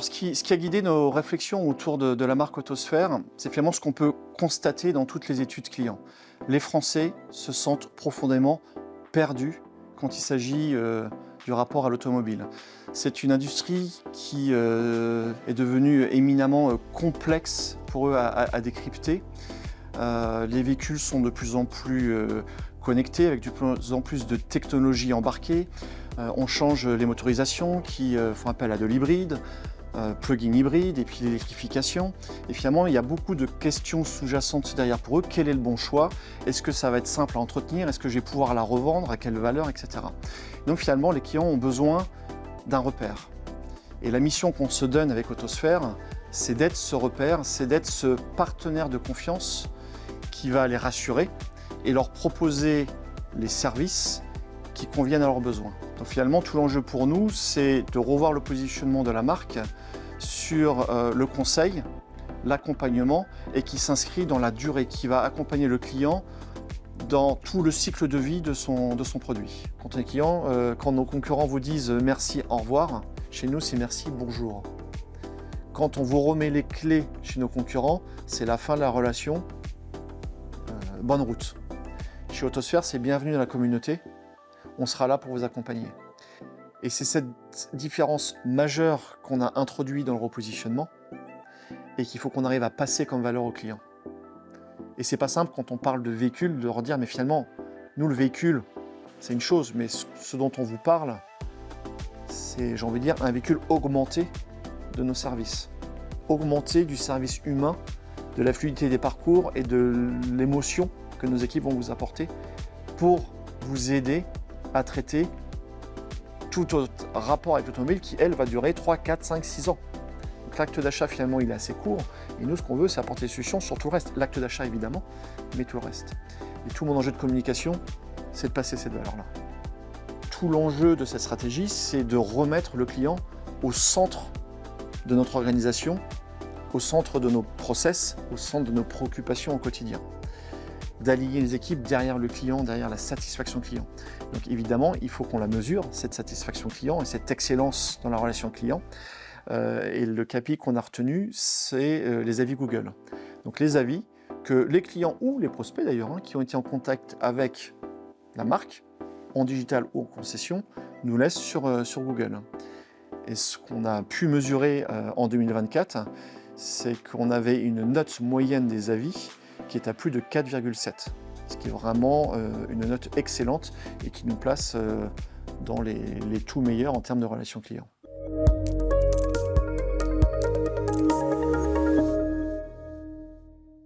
Alors, ce qui a guidé nos réflexions autour de la marque Autosphère, c'est finalement ce qu'on peut constater dans toutes les études clients. Les Français se sentent profondément perdus quand il s'agit du rapport à l'automobile. C'est une industrie qui est devenue éminemment complexe pour eux à décrypter. Les véhicules sont de plus en plus connectés, avec de plus en plus de technologies embarquées. On change les motorisations qui font appel à de l'hybride, plug-in hybride et puis l'électrification. Et finalement, il y a beaucoup de questions sous-jacentes derrière pour eux. Quel est le bon choix? Est-ce que ça va être simple à entretenir? Est-ce que je vais pouvoir la revendre? À quelle valeur? Etc. Donc finalement, les clients ont besoin d'un repère. Et la mission qu'on se donne avec Autosphère, c'est d'être ce repère, c'est d'être ce partenaire de confiance qui va les rassurer et leur proposer les services qui conviennent à leurs besoins. Donc finalement, tout l'enjeu pour nous, c'est de revoir le positionnement de la marque sur le conseil, l'accompagnement et qui s'inscrit dans la durée, qui va accompagner le client dans tout le cycle de vie de son produit. Quand on est client, quand nos concurrents vous disent merci, au revoir, chez nous c'est merci, bonjour. Quand on vous remet les clés chez nos concurrents, c'est la fin de la relation, bonne route. Chez Autosphère, c'est bienvenue dans la communauté, on sera là pour vous accompagner. Et c'est cette différence majeure qu'on a introduite dans le repositionnement et qu'il faut qu'on arrive à passer comme valeur aux clients. Et c'est pas simple quand on parle de véhicule de leur dire mais finalement, nous le véhicule, c'est une chose, mais ce dont on vous parle, c'est, j'ai envie de dire, un véhicule augmenté de nos services. Augmenté du service humain, de la fluidité des parcours et de l'émotion que nos équipes vont vous apporter pour vous aider à traiter tout autre rapport avec l'automobile qui, elle, va durer 3, 4, 5, 6 ans. Donc l'acte d'achat, finalement, il est assez court. Et nous, ce qu'on veut, c'est apporter des solutions sur tout le reste. L'acte d'achat, évidemment, mais tout le reste. Et tout mon enjeu de communication, c'est de passer cette valeur-là. Tout l'enjeu de cette stratégie, c'est de remettre le client au centre de notre organisation, au centre de nos process, au centre de nos préoccupations au quotidien. D'aligner les équipes derrière le client, derrière la satisfaction client. Donc évidemment, il faut qu'on la mesure, cette satisfaction client et cette excellence dans la relation client. Et le KPI qu'on a retenu, c'est les avis Google. Donc les avis que les clients ou les prospects d'ailleurs, qui ont été en contact avec la marque, en digital ou en concession, nous laissent sur Google. Et ce qu'on a pu mesurer en 2024, c'est qu'on avait une note moyenne des avis qui est à plus de 4,7, ce qui est vraiment une note excellente et qui nous place dans les tout meilleurs en termes de relations clients.